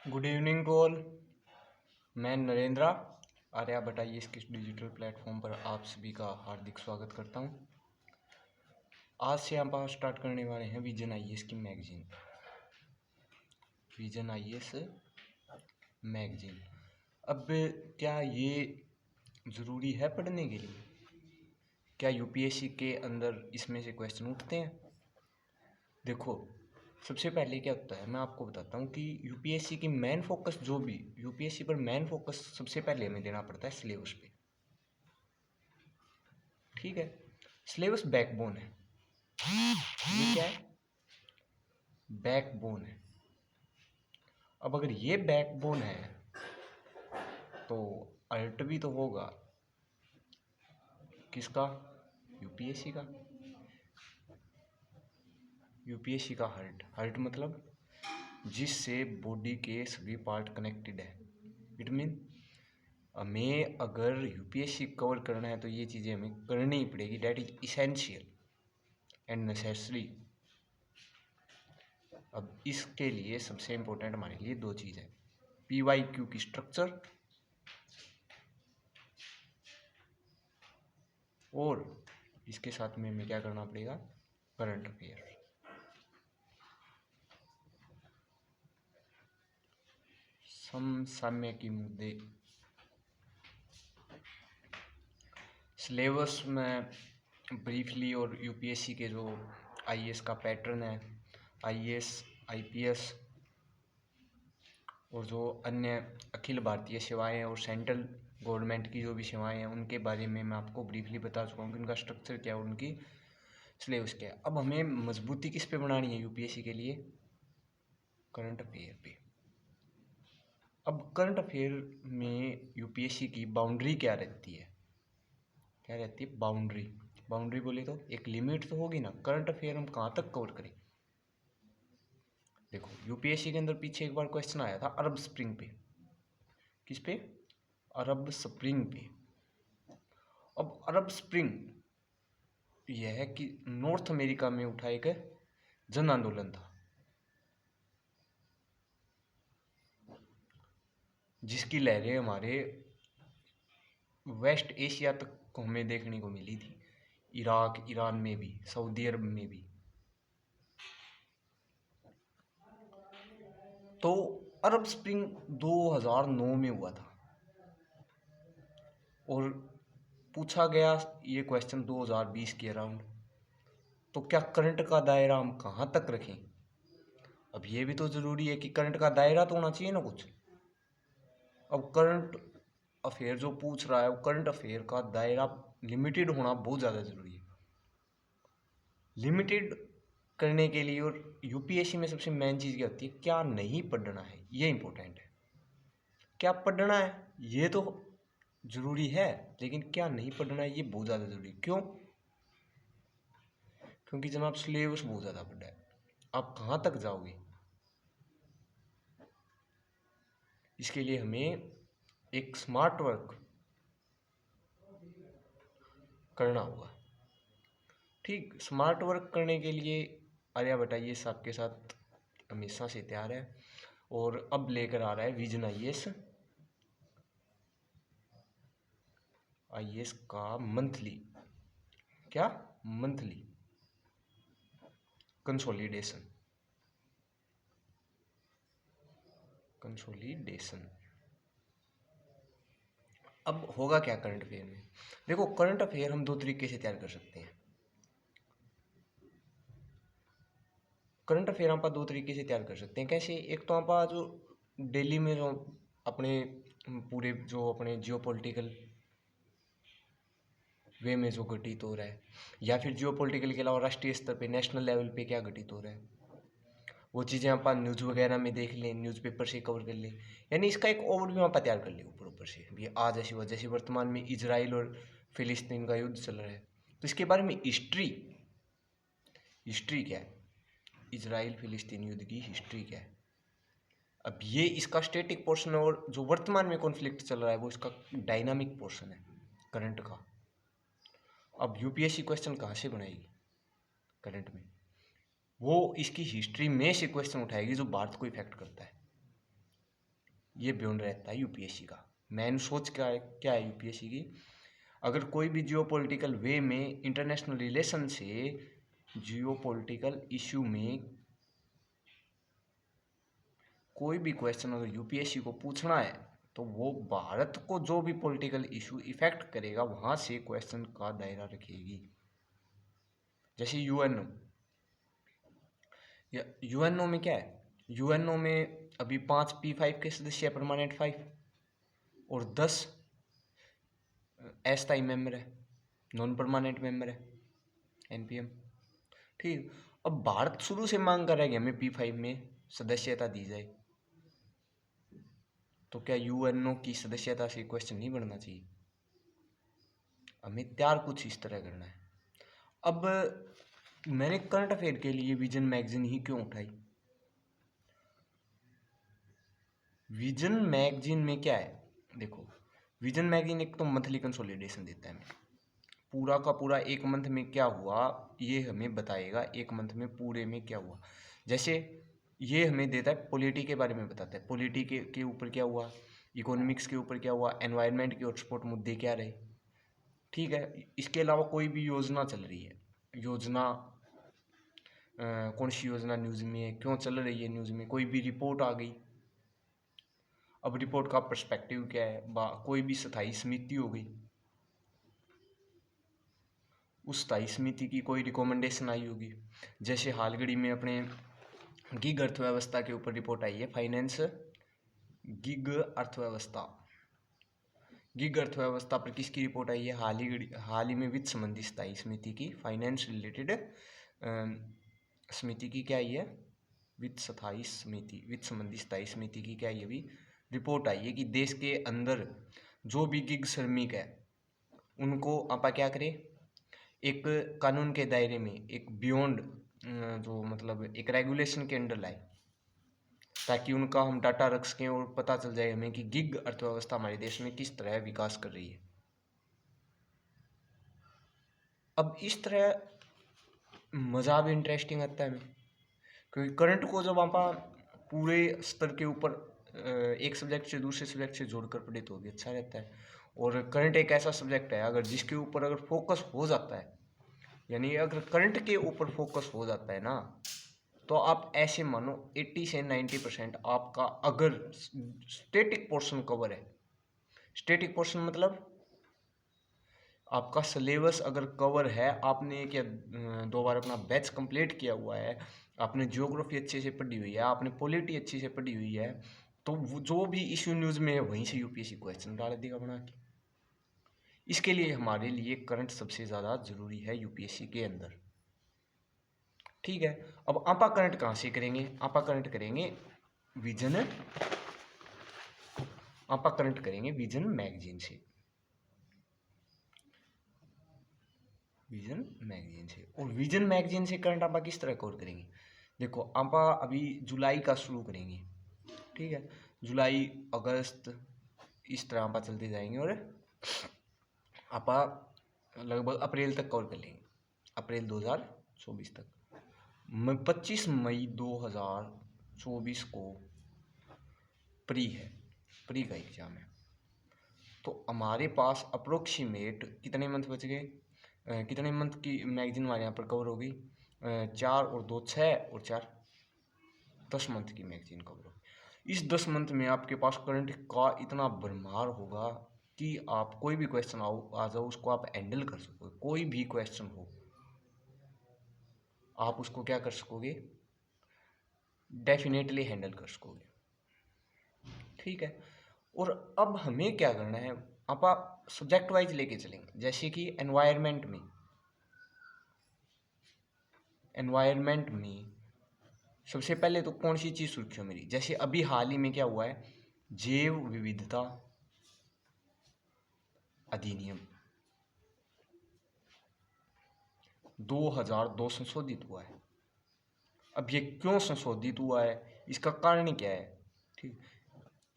Good evening to all. मैं Narendra Aryabhatt IAS के digital platform पर आप सभी का हार्दिक स्वागत करता हूं। आज से हम स्टार्ट करने वाले हैं विजन IAS की मैगजीन। Vision IAS magazine. अब क्या ये ज़रूरी है पढ़ने के लिए? क्या यूपीएससी के अंदर इसमें से क्वेश्चन उठते हैं? देखो, सबसे पहले क्या होता है मैं आपको बताता हूँ कि यूपीएससी की मेन फोकस यूपीएससी पर मेन फोकस सबसे पहले हमें देना पड़ता है सिलेबस पे। ठीक है, सिलेबस बैकबोन है। ये क्या है? बैकबोन है। अब अगर ये बैकबोन है तो अल्ट भी तो होगा किसका? यूपीएससी का। यूपीएससी का हर्ट मतलब जिससे बॉडी के सभी पार्ट कनेक्टेड है। इट मीन हमें अगर यूपीएससी कवर करना है तो ये चीज़ें हमें करनी ही पड़ेगी। That is essential and necessary. अब इसके लिए सबसे इम्पोर्टेंट हमारे लिए दो चीज़ है, PYQ की स्ट्रक्चर और इसके साथ में हमें क्या करना पड़ेगा? Current affair. समसामय की मुद्दे। सिलेबस में ब्रीफली और यूपीएससी के जो IAS का पैटर्न है, IAS IPS और जो अन्य अखिल भारतीय सेवाएं और सेंट्रल गवर्नमेंट की जो भी सेवाएं हैं उनके बारे में मैं आपको ब्रीफली बता चुका हूँ कि उनका स्ट्रक्चर क्या है, उनकी सिलेबस क्या है। अब हमें मजबूती किस पे बनानी है यूपीएससी के लिए? करंट अफेयर पे। अब करंट अफेयर में यूपीएससी की बाउंड्री क्या रहती है? क्या रहती है? बाउंड्री बोले तो एक लिमिट तो होगी ना। करंट अफेयर हम कहाँ तक कवर करें? देखो, यूपीएससी के अंदर पीछे एक बार क्वेश्चन आया था अरब स्प्रिंग पे। किस पे? अरब स्प्रिंग पे। अब अरब स्प्रिंग यह है कि नॉर्थ अमेरिका में उठा एक जन आंदोलन था जिसकी लहरें हमारे वेस्ट एशिया तक को हमें देखने को मिली थी। इराक, ईरान में भी, सऊदी अरब में भी। तो अरब स्प्रिंग 2009 में हुआ था और पूछा गया ये क्वेश्चन 2020 के अराउंड। तो क्या करंट का दायरा हम कहाँ तक रखें? अब ये भी तो ज़रूरी है कि करंट का दायरा तो होना चाहिए ना कुछ। अब करंट अफेयर जो पूछ रहा है वो करंट अफेयर का दायरा लिमिटेड होना बहुत ज़्यादा ज़रूरी है। लिमिटेड करने के लिए और यूपीएससी में सबसे मेन चीज़ क्या होती है? क्या नहीं पढ़ना है, ये इंपॉर्टेंट है। क्या पढ़ना है ये तो ज़रूरी है, लेकिन क्या नहीं पढ़ना है ये बहुत ज़्यादा ज़रूरी है। क्यों? क्योंकि जनाब सिलेबस बहुत ज़्यादा बड़ा है, आप कहाँ तक जाओगे? इसके लिए हमें एक स्मार्ट वर्क करना होगा। ठीक, स्मार्ट वर्क करने के लिए आर्यभट्ट IAS आपके साथ हमेशा से तैयार है और अब लेकर आ रहा है विजन IAS का मंथली कंसोलिडेशन। अब होगा क्या करंट अफेयर में? देखो, करंट अफेयर हम दो तरीके से तैयार कर सकते हैं। करंट अफेयर आप दो तरीके से तैयार कर सकते हैं। कैसे? एक तो आप जो दिल्ली में जो अपने पूरे जो अपने जियो पॉलिटिकल वे में जो घटित हो रहा है, या फिर जियो पॉलिटिकल के अलावा राष्ट्रीय स्तर पे, नेशनल लेवल पे क्या घटित हो रहा है, वो चीज़ें आप न्यूज़ वगैरह में देख लें, न्यूज़पेपर से कवर कर लें। यानी इसका एक ओवरव्यू आप तैयार कर लें ऊपर से। भी आज ऐसी वजह से वर्तमान में इजराइल और फिलिस्तीन का युद्ध चल रहा है, तो इसके बारे में हिस्ट्री क्या है, इजराइल फिलिस्तीन युद्ध की हिस्ट्री क्या है। अब ये इसका स्टैटिक पोर्शन है और जो वर्तमान में कॉन्फ्लिक्ट चल रहा है वो इसका डायनामिक पोर्शन है करंट का। अब यूपीएससी क्वेश्चन कहाँ से बनाएगी करंट में? वो इसकी हिस्ट्री में से क्वेश्चन उठाएगी जो भारत को इफेक्ट करता है। ये बियॉन्ड रहता है यूपीएससी का। मेन सोच क्या है यूपीएससी की, अगर कोई भी जियोपॉलिटिकल वे में इंटरनेशनल रिलेशन से जियोपॉलिटिकल इशू में कोई भी क्वेश्चन अगर यूपीएससी को पूछना है तो वो भारत को जो भी पॉलिटिकल इशू इफेक्ट करेगा वहां से क्वेश्चन का दायरा रखेगी। जैसे यूएनओ, यूएनओ में क्या है, यूएनओ में अभी 5 P5 के सदस्य है, परमानेंट 5, और 10 अस्थायी मेंबर है, नॉन परमानेंट मेंबर है, एनपीएम। ठीक, अब भारत शुरू से मांग कर रहा है कि हमें P5 में सदस्यता दी जाए, तो क्या यूएनओ की सदस्यता से क्वेश्चन नहीं बढ़ना चाहिए? हमें तैयार कुछ इस तरह करना है। अब मैंने करंट अफेयर के लिए विजन मैगजीन ही क्यों उठाई? विजन मैगजीन में क्या है, देखो विजन मैगजीन एक तो मंथली कंसोलिडेशन देता है हमें, पूरा का पूरा एक मंथ में क्या हुआ ये हमें बताएगा, एक मंथ में पूरे में क्या हुआ। जैसे ये हमें देता है पॉलिटी के बारे में, बताता है पॉलिटी के ऊपर क्या हुआ, इकोनॉमिक्स के ऊपर क्या हुआ, एनवायरनमेंट के हॉटस्पॉट मुद्दे क्या रहे। ठीक है, इसके अलावा कोई भी योजना चल रही है, योजना कौन सी योजना न्यूज़ में है, क्यों चल रही है, न्यूज़ में कोई भी रिपोर्ट आ गई, अब रिपोर्ट का पर्सपेक्टिव क्या है, कोई भी स्थायी समिति हो गई, उस स्थायी समिति की कोई रिकमेंडेशन आई होगी। जैसे हालगढ़ी में अपने गिग अर्थव्यवस्था के ऊपर रिपोर्ट आई है, फाइनेंस गिग अर्थव्यवस्था, गिग अर्थव्यवस्था पर किसकी रिपोर्ट आई है, हाल ही में वित्त संबंधी स्थायी समिति की, फाइनेंस रिलेटेड समिति की क्या आई है, वित्त संबंधी स्थायी समिति की क्या आई अभी रिपोर्ट आई है कि देश के अंदर जो भी गिग श्रमिक है उनको आपा क्या करें, एक कानून के दायरे में, एक बियॉन्ड जो मतलब एक रेगुलेशन के अंडर लाए, ताकि उनका हम डाटा रख सकें और पता चल जाए हमें कि गिग अर्थव्यवस्था हमारे देश में किस तरह विकास कर रही है। अब इस तरह मज़ा भी इंटरेस्टिंग आता है हमें, क्योंकि करंट को जब आप पूरे स्तर के ऊपर एक सब्जेक्ट से दूसरे सब्जेक्ट से जोड़कर पढ़े तो भी अच्छा रहता है। और करंट एक ऐसा सब्जेक्ट है अगर जिसके ऊपर अगर फोकस हो जाता है, यानी अगर करंट के ऊपर फोकस हो जाता है ना, तो आप ऐसे मानो 80 से 90% आपका अगर स्टैटिक पोर्शन कवर है, स्टैटिक पोर्शन मतलब आपका सिलेबस अगर कवर है, आपने एक या 2 बार अपना बैच कंप्लीट किया हुआ है, आपने ज्योग्राफी अच्छे से पढ़ी हुई है, आपने पॉलिटी अच्छे से पढ़ी हुई है, तो जो भी इशू न्यूज़ में है वहीं से यूपीएससी क्वेश्चन डाल देगा बना के। इसके लिए हमारे लिए करंट सबसे ज़्यादा ज़रूरी है यूपीएससी के अंदर। ठीक है, अब आपा करंट कहाँ से करेंगे, आपा करंट करेंगे विजन, आपा करंट करेंगे विजन मैगजीन से, विजन मैगजीन से। और विजन मैगजीन से करंट आपा किस तरह कवर करेंगे, देखो आपा अभी जुलाई का शुरू करेंगे, ठीक है, जुलाई अगस्त इस तरह आपा चलते जाएंगे और आपा लगभग अप्रैल तक कवर कर लेंगे, अप्रैल 2024 तक। 25 मई 2024 को प्री है, प्री का एग्ज़ाम है, तो हमारे पास अप्रोक्सीमेट कितने मंथ बच गए, कितने मंथ की मैगजीन हमारे यहाँ पर कवर होगी, 4 और 2 6 और 4 10 मंथ की मैगजीन कवर होगी। इस 10 मंथ में आपके पास करंट का इतना भरमार होगा कि आप कोई भी क्वेश्चन आ जाओ उसको आप हैंडल कर सकोगे, कोई भी क्वेश्चन हो आप उसको क्या कर सकोगे, डेफिनेटली हैंडल कर सकोगे। ठीक है, और अब हमें क्या करना है, आप सब्जेक्ट वाइज लेके चलेंगे। जैसे कि एनवायरनमेंट में सबसे पहले तो कौन सी चीज़ सुर्खियों मेरी, जैसे अभी हाल ही में क्या हुआ है, जैव विविधता अधिनियम 2002 संशोधित हुआ है। अब ये क्यों संशोधित हुआ है, इसका कारण क्या है, ठीक,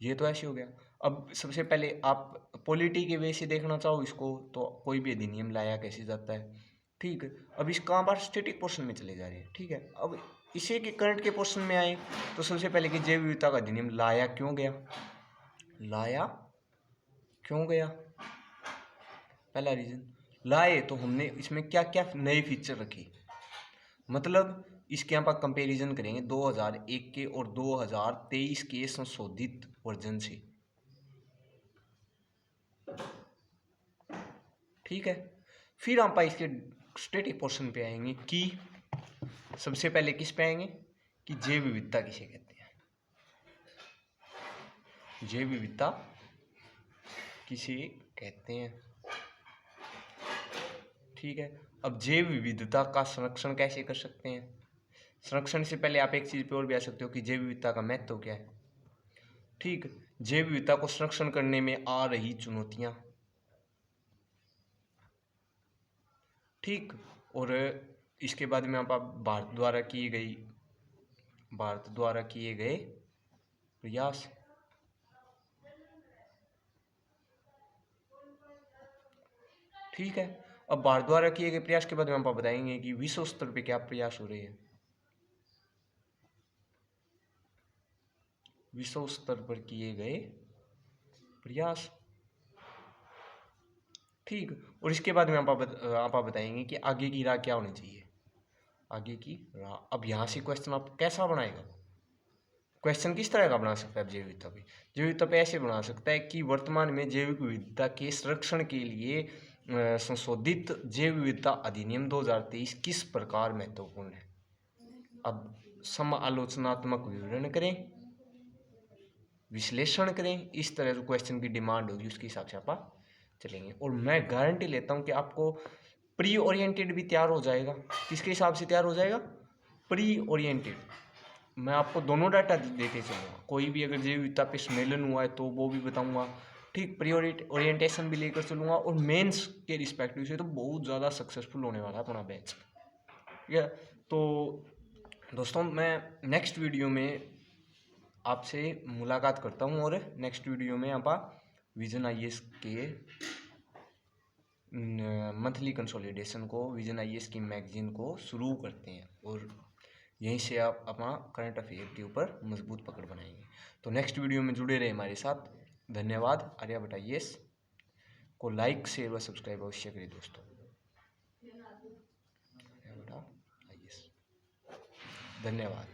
ये तो ऐसे हो गया। अब सबसे पहले आप पॉलिटी के वे से देखना चाहो इसको तो कोई भी अधिनियम लाया कैसे जाता है, ठीक है। अब इसका आप स्टैटिक पोर्शन में चले जा रहे हैं, ठीक है। अब इसी के करंट के पोर्शन में आए तो सबसे पहले कि जैव विविधता का अधिनियम लाया क्यों गया, लाया क्यों गया? पहला रीजन, लाए तो हमने इसमें क्या क्या नए फीचर रखे, मतलब इसके यहाँ पर कंपैरिजन करेंगे 2001 के और 2023 के संशोधित वर्जन से। ठीक है, फिर आप इसके स्टैटिक पोर्शन पे आएंगे कि सबसे पहले किस पे आएंगे कि जैव विविधता किसे कहते हैं, जैव विविधता किसे कहते हैं। ठीक है, अब जैव विविधता का संरक्षण कैसे कर सकते हैं? संरक्षण से पहले आप एक चीज पे और भी आ सकते हो कि जैव विविधता का महत्व क्या है। ठीक, जैव विविधता को संरक्षण करने में आ रही चुनौतियां। ठीक, और इसके बाद में आप भारत द्वारा किए गए प्रयास। ठीक है, अब भारत द्वारा किए गए प्रयास के बाद में आप बताएंगे कि विश्व स्तर पे क्या प्रयास हो रहे हैं, विश्व स्तर पर किए गए प्रयास। ठीक, और इसके बाद में आप बताएंगे कि आगे की राह क्या होनी चाहिए, आगे की राह। अब यहाँ से क्वेश्चन आप कैसा बनाएगा, क्वेश्चन किस तरह का बना सकता है जैव विविधता पे? जैव विविधता पे ऐसे बना सकता है कि वर्तमान में जैविक विविधता के संरक्षण के लिए संशोधित जैव विविधता अधिनियम 2023 किस प्रकार महत्वपूर्ण है। अब समालोचनात्मक विवरण करें, विश्लेषण करें, इस तरह जो क्वेश्चन की डिमांड होगी उसके हिसाब से आप चलेंगे। और मैं गारंटी लेता हूँ कि आपको प्री ओरिएंटेड भी तैयार हो जाएगा। किसके हिसाब से तैयार हो जाएगा? Pre oriented. मैं आपको दोनों डाटा देते चलूँगा, कोई भी अगर जैव विविधता पे सम्मेलन हुआ है तो वो भी बताऊँगा। ठीक, प्री ओरिएंटेशन भी लेकर चलूँगा, और मेंस के रिस्पेक्टिव से तो बहुत ज़्यादा सक्सेसफुल होने वाला है अपना बैच। ठीक है, तो दोस्तों मैं नेक्स्ट वीडियो में आपसे मुलाकात करता हूँ, और नेक्स्ट वीडियो में आप विजन IAS के मंथली कंसोलिडेशन को, विजन IAS की मैगजीन को शुरू करते हैं, और यहीं से आप अपना करंट अफेयर के ऊपर मजबूत पकड़ बनाएंगे। तो नेक्स्ट वीडियो में जुड़े रहे हमारे साथ। धन्यवाद। आर्यभट्ट IAS को लाइक शेयर व सब्सक्राइब अवश्य करें दोस्तों। आर्यभट्ट IAS, धन्यवाद।